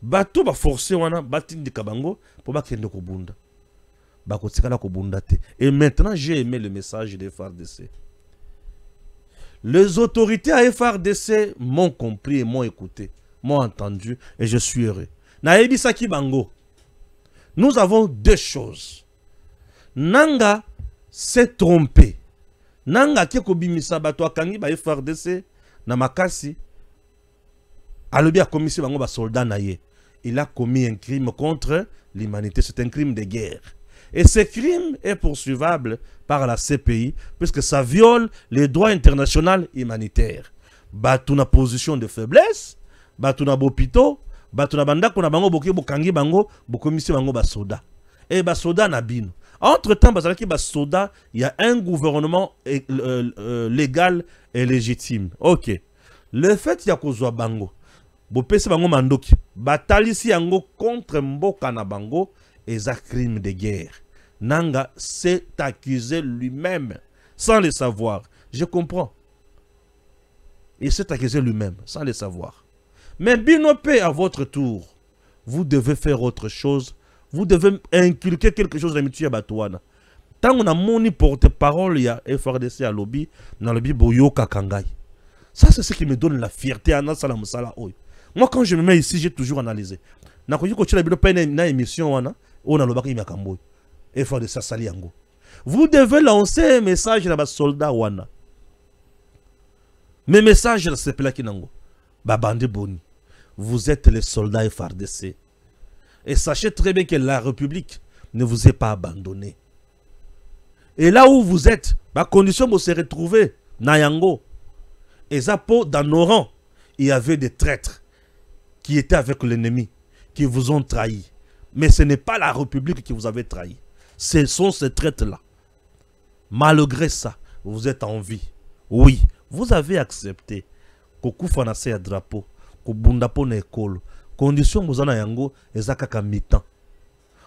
bato ba forcer wana batindika bango po bakende ko bunda bakotikala ko bunda te. Et maintenant j'ai aimé le message de FARDC. Les autorités à FARDC m'ont compris et m'ont écouté, m'ont entendu et je suis heureux. Naebi Saki Bango, nous avons deux choses. Nanga s'est trompé. Nanga keko bimisa bato akangi ba FARDC na makasi. Alobi a commis bango ba soldat naye. Il a commis un crime contre l'humanité. C'est un crime de guerre. Et ce crime est poursuivable par la CPI puisque ça viole les droits internationaux humanitaires. Batuna position de faiblesse, batuna bopito, batuna banda kuna bango boki bokangi bango, bokomisi bango basoda. Et basoda na bino. Entre-temps, bazalaki basoda, il y a un gouvernement légal et légitime. OK. Le fait ya kozwa bango, bopesi bango mandoki, batalisi yango contre mboka na bango, et un crime de guerre. Nanga s'est accusé lui-même sans le savoir. Je comprends. Il s'est accusé lui-même sans le savoir. Mais Binopé, à votre tour, vous devez faire autre chose. Vous devez inculquer quelque chose d'amitié à Batouana. Tant qu'on a moni porte-parole, il y a FRDC à lobby, dans le lobby Boyo Kakangai. Ça, c'est ce qui me donne la fierté à Nassala Moussala. Moi, quand je me mets ici, j'ai toujours analysé. Vous devez lancer un message à la soldat wana. Mes messages c'est pela kinango. Babande boni. Vous êtes les soldats FARDC. Et sachez très bien que la République ne vous est pas abandonné. Et là où vous êtes, ma condition vous se retrouver Nayango. Et ça dans nos rangs, il y avait des traîtres qui étaient avec l'ennemi, qui vous ont trahi. Mais ce n'est pas la République qui vous avait trahi. Ce sont ces traîtres-là. Malgré ça, vous êtes en vie. Oui, vous avez accepté. Kokufa na se drapeau, kobunda po na ekolo. Condition bozana yango ezakaka mitan.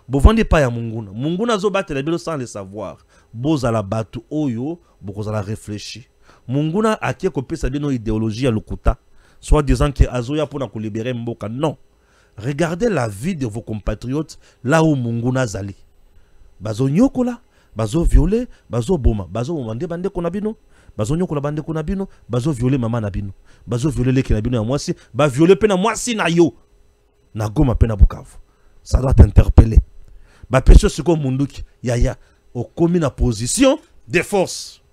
Bovandi pa ya munguna. Munguna zo batela bilo sans le savoir. Bozala batu oyo, bokozala réfléchir. Munguna akie kopesa bino idéologie ya lukuta. Soit disant que azoya pour na libérer mboka. Non. Regardez la vie de vos compatriotes là où Munguna zali. Bazo nyokola, bazo violé, bazo boma, bazo mande bande konabino, bazo nyokola bande konabino, bazo violé maman nabino, bazo violé leki nabino ya mwasi, ba violé pena mwasi na yo. Na goma pena Bukavu. Ça doit t'interpeller. Ba peso siko munduki, yaya, au komi na position de force.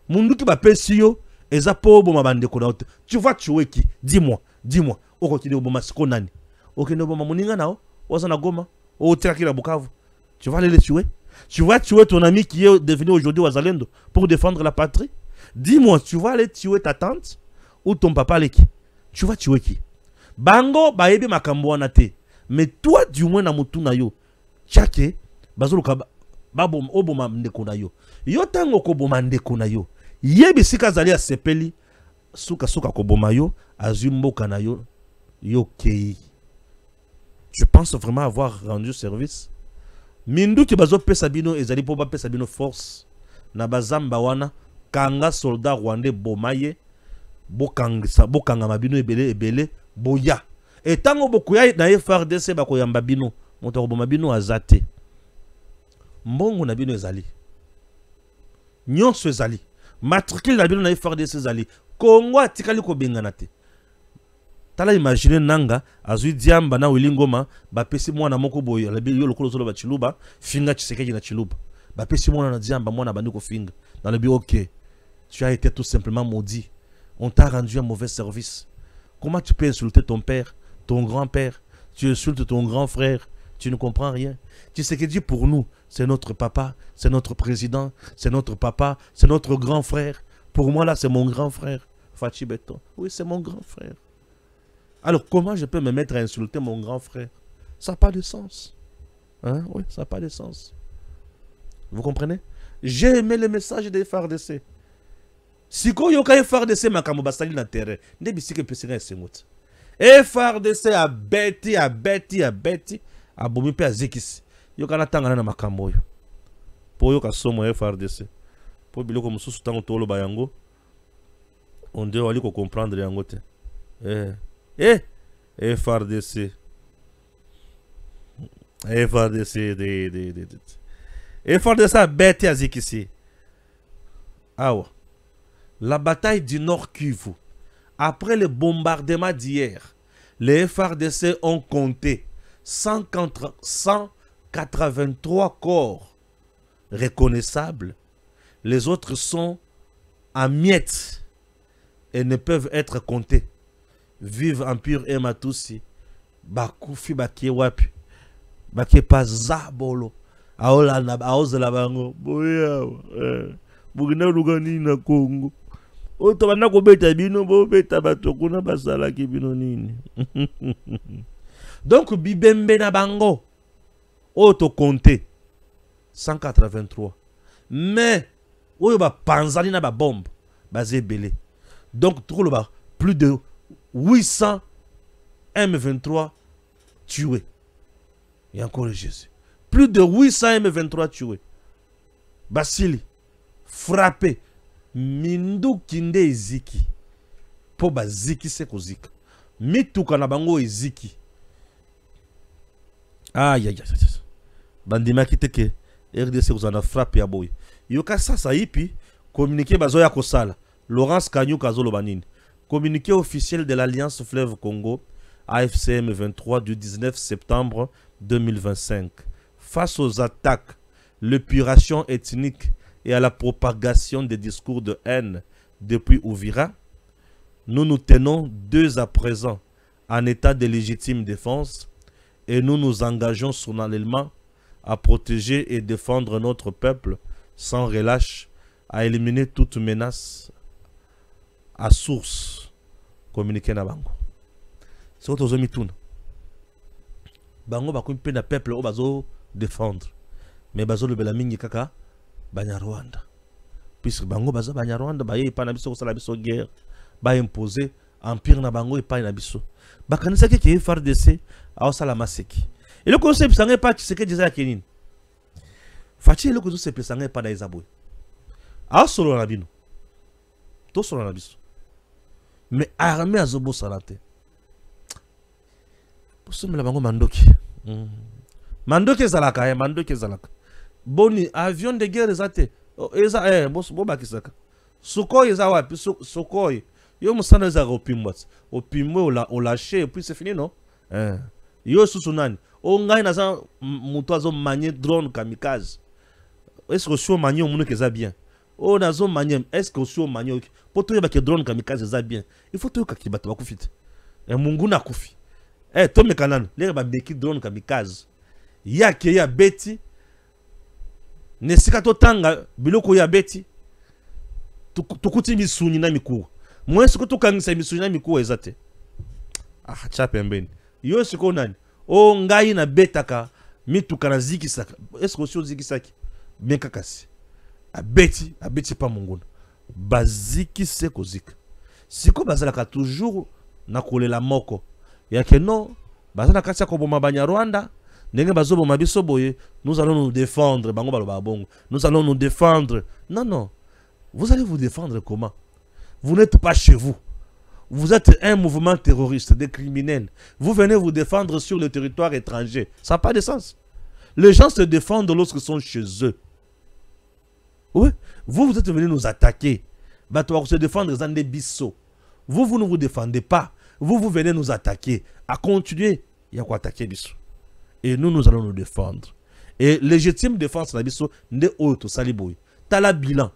Munduki ba pesi yo, eza po boma bande konaote. Tu vas tuer qui? Dis-moi, dis-moi. Au continue boma siko nani? Ok, no boma muninga nao, wazana goma, au teraki la Bukavu. Tu vas aller les tuer? Tu vas tuer ton ami qui est devenu aujourd'hui Wazalendo pour défendre la patrie? Dis-moi, tu vas aller tuer ta tante ou ton papa leki? Tu vas tuer qui? Bango baebi makambo wana te. Mais toi du moins na mutu na yo. Chake bazoluka babom oboma ndeko na yo. Yo tango ko boma ndeko na yo. Yebi sika zali a sepeli suka ko boma yo azumboka na yo yo kei. Je pense vraiment avoir rendu service. Mindu ki bazo pesa bino ezali po ba pesa bino force na bazamba wana kanga soldat rwandais bomaye bokanga mabino ebele boya etango bokuya na FARDC bakoyamba bino moto boma bino azate mbongo na bino ezali nyonso ezali matricule na bino na FARDC ezali Kongo atikali ko bengana te. Tala imagine nanga azui diamba na wilingoma bapesi mwana moko boyo la yo lokolo zolo ba chiluba finga Tshisekedi na chiluba bapesi mwana na diamba mwana bandi ko finga dans le bio. OK, tu as été tout simplement maudit, on t'a rendu un mauvais service. Comment tu peux insulter ton père, ton grand-père? Tu insultes ton grand frère, tu ne comprends rien. Tshisekedi pour nous c'est notre papa, c'est notre président, c'est notre papa, c'est notre grand frère. Pour moi là c'est mon grand frère. Fachi Beton, oui c'est mon grand frère. Alors, comment je peux me mettre à insulter mon grand frère? Ça n'a pas de sens. Hein? Oui, ça n'a pas de sens. Vous comprenez? J'ai aimé le message des FARDC. Si vous avez FARDC, makambo basali na terrain. Ne bisike pesera esengot. FARDC a beti, a bomi pe a zekisi. Yo kana tangana na makambo yo. Po yo ka somo FARDC. Po biloko mususu tango tolo bayango. On doit aller comprendre yango te. FARDC. FARDC a bêté à Zikisi. Ah, la bataille du Nord Kivu. Après le bombardement d'hier, les FARDC ont compté 183 corps reconnaissables. Les autres sont en miettes et ne peuvent être comptés. Vive Empire et Matusi. Bakufi bakie wapi. Bakie pas zabolo. Aola aoze la bango. Boya. Bugina lugani na Congo. Oto bana ko beta bino bo beta batoko na basala ki bino nini. Donc bibembe na bango. Oto compté 183. Mais oyo ba panzani na ba bombe bazé belé. Donc trop le bas plus de 800 M23 tués. Et encore Jésus. Plus de 800 M23 tués. Basili, frappé. Mindu kinde eziki. Po baziki se kozika. Mitu kanabango eziki. Aïe aïe aïe. Bandima kiteke. RDC kozana frappé ya boy. Yoka sasa ipi. Communiqué bazoya kosala. Laurence Kanyou Kazolo Banine. Communiqué officiel de l'Alliance Fleuve Congo, AFCM 23 du 19 septembre 2025. Face aux attaques, l'épuration ethnique et à la propagation des discours de haine depuis Ouvira, nous nous tenons dès à présent en état de légitime défense et nous nous engageons solennellement à protéger et défendre notre peuple sans relâche, à éliminer toute menace à source. Communiquer na bango. C'est autre chose mituna. Bango bakomi pe na peuple o bazo défendre. Mais bazo le belamingi kaka Banyarwanda. Puisque bango bazo Banyarwanda ba ye pa na biso ko sala biso guerre, ba imposer empire na bango e pa na biso. Bakanisa ke FARDC a sala maseki. Et le concept sangé pa ce que disait Kenine. Fachi le concept c'est sangé pa na Isaboy. A solo na bino. To solo na biso. Mais armée à Zobo Salate. Pour ce que la bango mandoki. Mandoki zalaka, mandoki zalaka. Boni, avion de guerre zate. Eza, bo bakisaka. Sukoi eza wapi, Sukoi. Yo musana eza opimwat. Opimwe o lâché, et puis c'est fini, non? Yo susunani. O ngai na za muto azo manye drone kamikaze. Est-ce que so manye o munu keza bien? Oh, nazo manyem, est-ce que aussi au manyo pour tout que drone kamikaze za bien. Il faut tout que bato bakufite. Et mungu na kufi. To mekanan, les ba beki drone kamikaze. Ya ke ya beti. Ne sikato tanga biloko ya beti. Tukuti misuni na miku. Moi ce que to kangisa misuni na miku ezate. Ah, cha pembeni. Yo siko nani? O ngai na betaka mituka na zikisaka. Est-ce que aussi zikisaki? Bien kakasi. Abeti pa munguna. Baziki se kozika. Siko bazalaka toujours na kolela moko. Yake non, bazana katia ko boma Banyarwanda, ndenge bazobo mabiso boye, nous allons nous défendre, bango baloba bongo. Nous allons nous défendre. Non non. Vous allez vous défendre comment? Vous n'êtes pas chez vous. Vous êtes un mouvement terroriste, des criminels. Vous venez vous défendre sur le territoire étranger. Ça n'a pas de sens. Les gens se défendent lorsqu'ils sont chez eux. Oui, vous êtes venus nous attaquer. Vous se défendre dans des bissos. Vous ne vous défendez pas. Vous venez nous attaquer. À continuer, il y a quoi attaquer bissos. Et nous allons nous défendre. Et légitime défense, la bisso, n'est autre, saliboui. Tala bilan.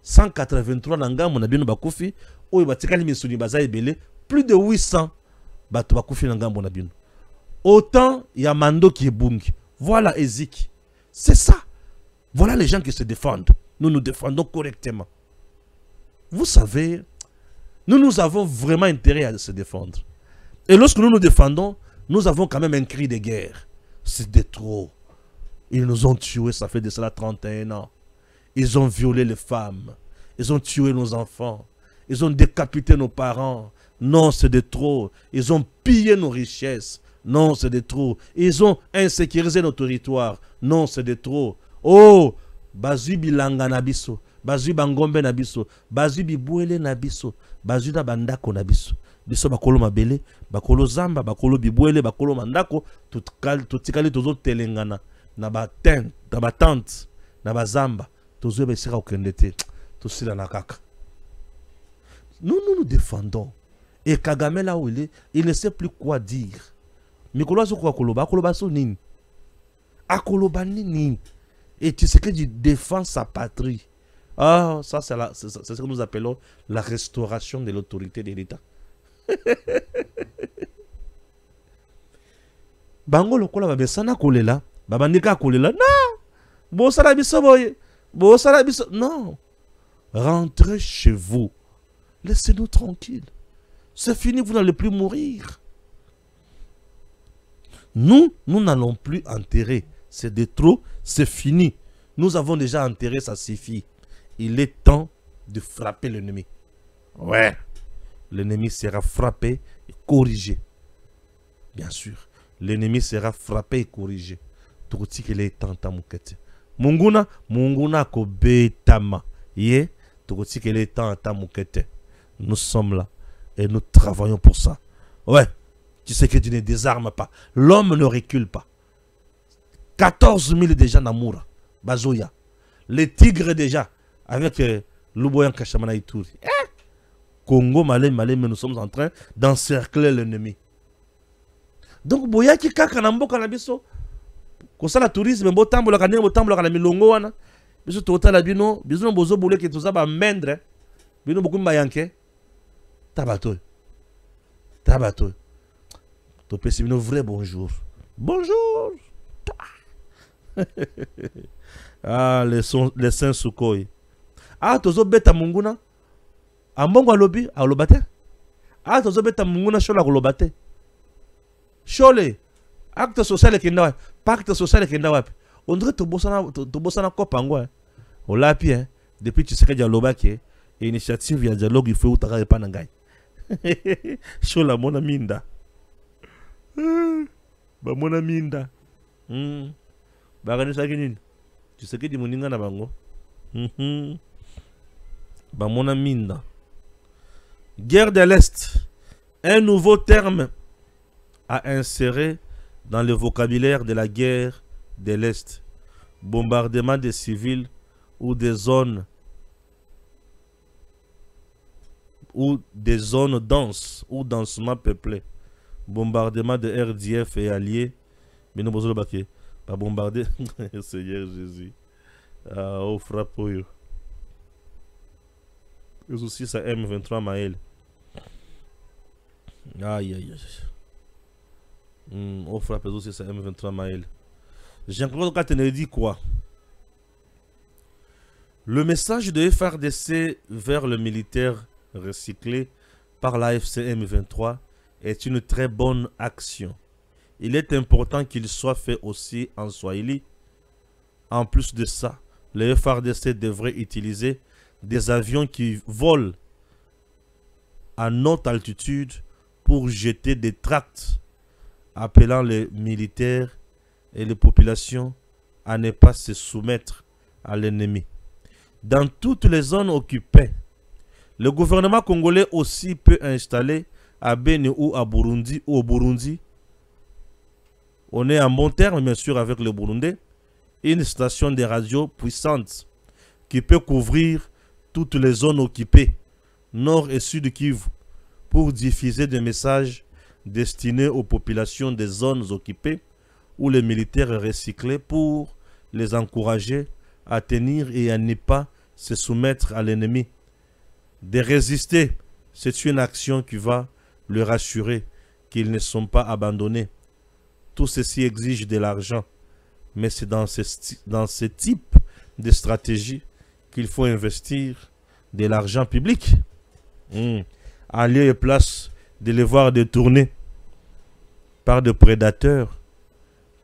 183 nanga, mon abino bakufi. Oye batikali misuni bazaye belé. Plus de 800 bato bakufi nanga, mon abino. Autant, il y a Mando qui est bungi. Voilà Ezik. C'est ça. Voilà les gens qui se défendent. Nous nous défendons correctement. Vous savez, nous avons vraiment intérêt à se défendre. Et lorsque nous nous défendons, nous avons quand même un cri de guerre. C'est de trop. Ils nous ont tués, ça fait de cela 31 ans. Ils ont violé les femmes. Ils ont tué nos enfants. Ils ont décapité nos parents. Non, c'est de trop. Ils ont pillé nos richesses. Non, c'est de trop. Ils ont insécurisé nos territoires. Non, c'est de trop. Oh, bazui bilanga nabiso. Bazui bangombe nabiso. Bazui bibouele nabiso. Bazui na bandako nabiso. Biso bakolo mabele, bakolo zamba, bakolo bibouele, bakolo mandako. Tutikali tozo telengana. Na batante, na bazamba. Tozo besira okendete. Tosila na kaka. Nous défendons. Et Kagame là où il ne sait plus quoi dire. Mikolo azoko akoloba, akoloba so nini. Akoloba nini. Et tu sais que tu défends sa patrie. Ah, ça c'est ce que nous appelons la restauration de l'autorité de l'État. Bango lokola babesana kolela, babandika kolela. Non. Bosala biso boye. Bosala biso. Non. Rentrez chez vous. Laissez-nous tranquilles. C'est fini, vous n'allez plus mourir. Nous n'allons plus enterrer. C'est de trop, c'est fini. Nous avons déjà enterré, ça suffit. Il est temps de frapper l'ennemi. Ouais. L'ennemi sera frappé et corrigé. Bien sûr. L'ennemi sera frappé et corrigé. Tout ce qu'il est temps à moukete. Munguna ko betama. Yé. Tout ce qu'il est temps à moukete. Nous sommes là. Et nous travaillons pour ça. Ouais. Tu sais que tu ne désarmes pas. L'homme ne recule pas. 14 000 déjà Namoura. Bazoya. Les tigres déjà. Avec Luboyan Kachamana Ituri. Congo, Malé, mais nous sommes en train d'encercler l'ennemi. Donc, Boya qui kaka nambo kanabiso. Kosa la tourisme, bo tambo la kanene, bo tambo la kanami longo wana. Biso total la bino, biso bozo boule ki toza ba mendre. Bino boku mbayanke. Tabato. Tabato. To pesi bino vrai bonjour. Bonjour. Ah, les saints Sukhoi. Ah, tozo beta munguna. Ambongo alobi, alobate. Ah, tozo beta munguna shola kolobate. Shole. Acte social kenda wapi? Pacte social kenda wapi? On dirait to bosana kopangwa. Olapi hein. Depuis tu sais que dialogue ke initiative ya dialogue il faut utaka pa nangai. Shola mona minda. Ba mona minda. Bagani nini? Tu sais que di moninga na bango. Ba mona minda. Guerre de l'Est. Un nouveau terme à insérer dans le vocabulaire de la guerre de l'Est. Bombardement des civils ou des zones denses ou densément peuplées. Bombardement de RDF et alliés. Mais nous besoin de pas bombarder. Seigneur Jésus. Ah, oh, frappe. Et aussi ça M23 Maël. Aïe, aïe, aïe. On frappe aussi ça M23 Maël. J'ai encore qu'à te dire quoi? Le message de FRDC vers le militaire recyclé par l'AFC M23 est une très bonne action. Il est important qu'il soit fait aussi en Swahili. En plus de ça, le FRDC devrait utiliser des avions qui volent à haute altitude pour jeter des tracts appelant les militaires et les populations à ne pas se soumettre à l'ennemi. Dans toutes les zones occupées, le gouvernement congolais aussi peut installer à Bénin ou à Burundi ou au Burundi. On est en bon terme bien sûr avec le Burundi, une station de radio puissante qui peut couvrir toutes les zones occupées, nord et sud Kivu, pour diffuser des messages destinés aux populations des zones occupées ou les militaires recyclés pour les encourager à tenir et à ne pas se soumettre à l'ennemi. De résister, c'est une action qui va le rassurer qu'ils ne sont pas abandonnés. Tout ceci exige de l'argent, mais c'est dans ce type de stratégie qu'il faut investir de l'argent public. En lieu et place de les voir détournés par des prédateurs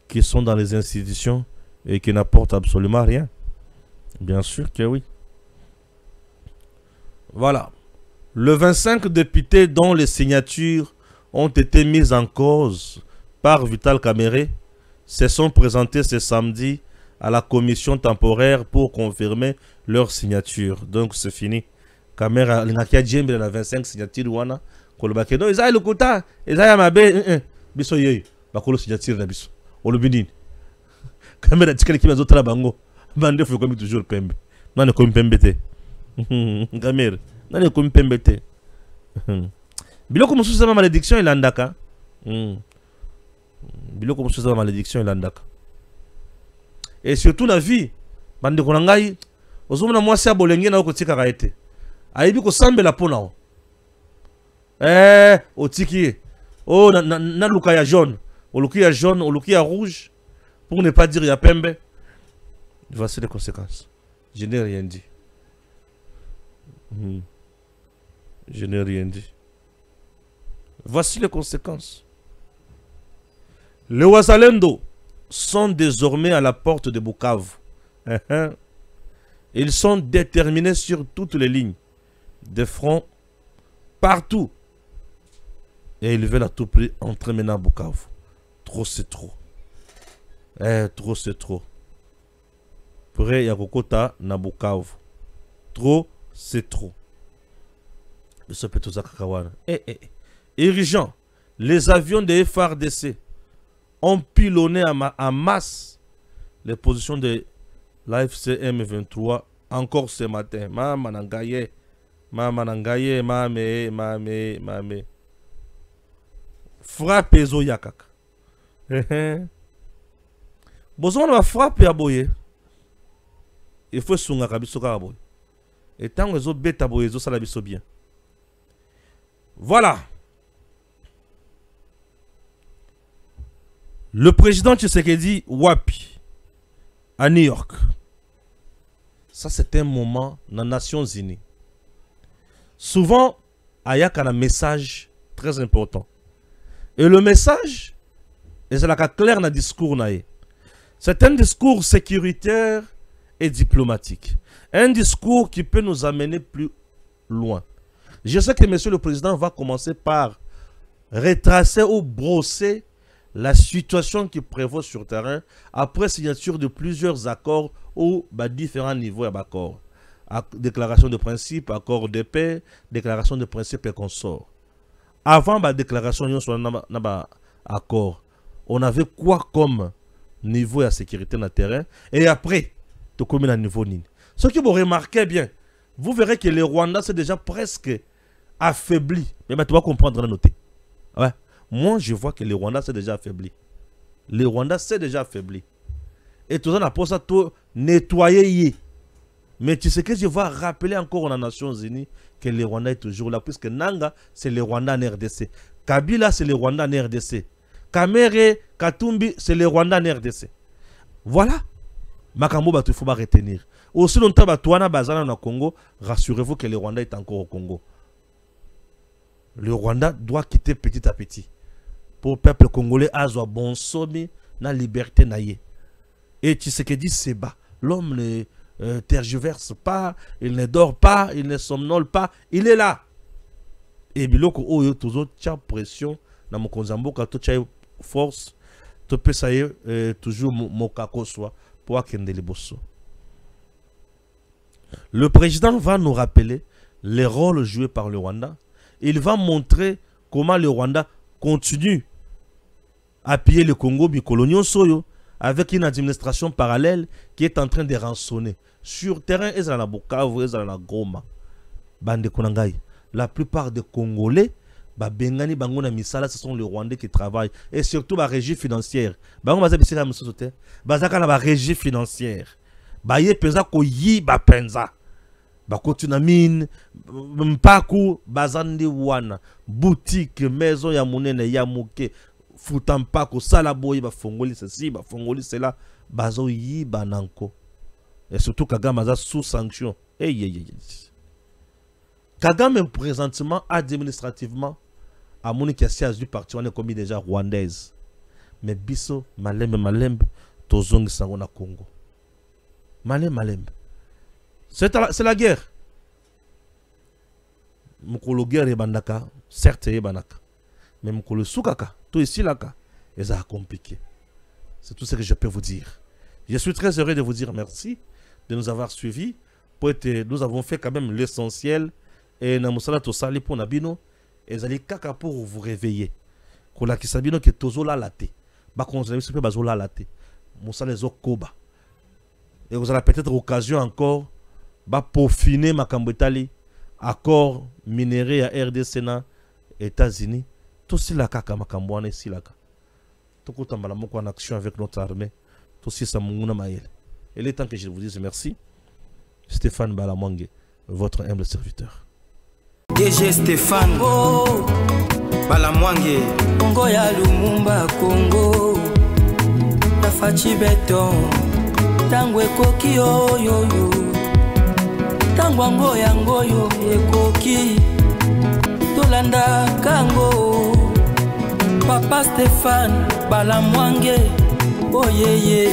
qui sont dans les institutions et qui n'apporte absolument rien. Bien sûr que oui. Voilà. Le 25 députés dont les signatures ont été mises en cause par Vital Kamerhe se sont présentés ce samedi à la commission temporaire pour confirmer leur signature. Donc c'est fini. Kamerhe l'ingaki djembe la 25 signature wana kolobake no ezali lokuta ezali mabe biso yeyo bakolo signature na biso olobini Kamerhe tikali kibazo tala bango bande fo comme toujours pembe nane comme pembe te Kamerhe nane comme pembe te biloko mususu za malédiction ilandaka biloko mususu za malédiction ilandaka. Et surtout la vie bande konangai ozomona mwasi abolenge na okotika kaete aibi ko sambela pona o otiki oh na luka ya jaune oluki ya jaune oluki ya rouge pour ne pas dire ya pembe. Voici les conséquences. Je n'ai rien dit. Je n'ai rien dit. Voici les conséquences. Les Wazalendo sont désormais à la porte de Bukavu. Ils sont déterminés sur toutes les lignes de front, partout. Et ils veulent à tout prix entrer maintenant à Bukavu. Trop c'est trop. Trop c'est trop. Près Yakokota na Bukavu. Trop c'est trop. Urgent. Les avions de FARDC ont pilonné en masse les positions de l'AFC M23 encore ce matin. Mama nangaye, mame. Frappe ezo yakaka. Besoin de frappe ya boye. Il faut sunga kabiso ka boye. Et tant ezo beta boye ezo sala biso bien. Voilà. Le président Tshisekedi Wapi à New York. Ça c'est un moment dans les Nations Unies. Souvent, il y a un message très important. Et le message est clair dans le discours. C'est un discours sécuritaire et diplomatique. Un discours qui peut nous amener plus loin. Je sais que monsieur le président va commencer par retracer ou brosser la situation qui prévaut sur le terrain après signature de plusieurs accords ou différents niveaux d'accords. Déclaration de principe, accord de paix, déclaration de principe et consorts. Avant la déclaration accord, on avait quoi comme niveau de sécurité dans le terrain et après, tout comme à niveau NIN. Ce que vous remarquez bien, vous verrez que le Rwanda c'est déjà presque affaibli. Mais tu vas comprendre, noter. Ouais. Moi, je vois que le Rwanda s'est déjà affaibli. Le Rwanda s'est déjà affaibli. Et tout ça, on a pour ça tout nettoyer. Mais tu sais que je vais rappeler encore aux Nations Unies que le Rwanda est toujours là. Puisque Nanga, c'est le Rwanda en RDC. Kabila, c'est le Rwanda en RDC. Kamere, Katumbi, c'est le Rwanda en RDC. Voilà. Makambo, il faut retenir. Aussi longtemps, Batouana, Bazana, au Congo, rassurez-vous que le Rwanda est encore au Congo. Le Rwanda doit quitter petit à petit. Pour le peuple congolais, Azwa bon sommet, na liberté naïe. Et Tshisekedi se bat. L'homme ne tergiverse pas, il ne dort pas, il ne somnole pas, il est là. Et biloko oyo toujours tcha pression na mokonzambo ka to tcha force to pesaye toujours mokako soit pour akende liboso. Le président va nous rappeler les rôles joués par le Rwanda. Il va montrer comment le Rwanda continue à piller le Congo bicolonial soyo avec une administration parallèle qui est en train de rançonner. Sur terrain, ils sont à la Bukavu, ils sont à la Goma. Bande Konangai. La plupart des Congolais, Bengani Bangona Misala, ce sont les Rwandais qui travaillent. Et surtout la régie financière. Bango Bazabisi la Moussouté. Bazaka la régie financière. Baye Penza Koyi Bapenza. Bakotuna mine, Mpaku, Bazandi Wana, boutique, maison ya monene ya moke, Futampako, Salaboy, Bafongoli, ceci, Bafongoli, cela, Bazo yi bananko. Et surtout Kagame a sous sanction. Kagame présentement, administrativement, à mon qui a du parti, on est commis déjà rwandaise. Mais Bisso, Malembe, tozongi sango na Congo. Malembe. C'est la guerre. Mukolo guerre ebandaka, certes ebandaka. Mais mukolo sukaka, tout ici laka, et ça a compliqué. C'est tout ce que je peux vous dire. Je suis très heureux de vous dire merci de nous avoir suivis. Nous avons fait quand même l'essentiel. Et na musala to sali pour nabino, et zali kaka pour vous réveiller. Kola kisabino ke tozo la late. Ba konzela biso pe bazo la late. Musala zo koba. Et vous aurez peut-être occasion encore de peaufiner makambo etali accord minéré à RDC na États-Unis. Tout cela kaka makambo wana silaka. Tout kotambala moko en action avec notre armée. Tout ça munguna maele. Il est temps que je vous dise merci. Stéphane Balamwange, votre humble serviteur. DG Stéphane Balamwange, Congo ya Lumumba Congo, Tafachi Beton. Tangwe koki yo Tangwango yango yo ekoki Tolanda kango Papa Stéphane Balamwange Oh yeah yeah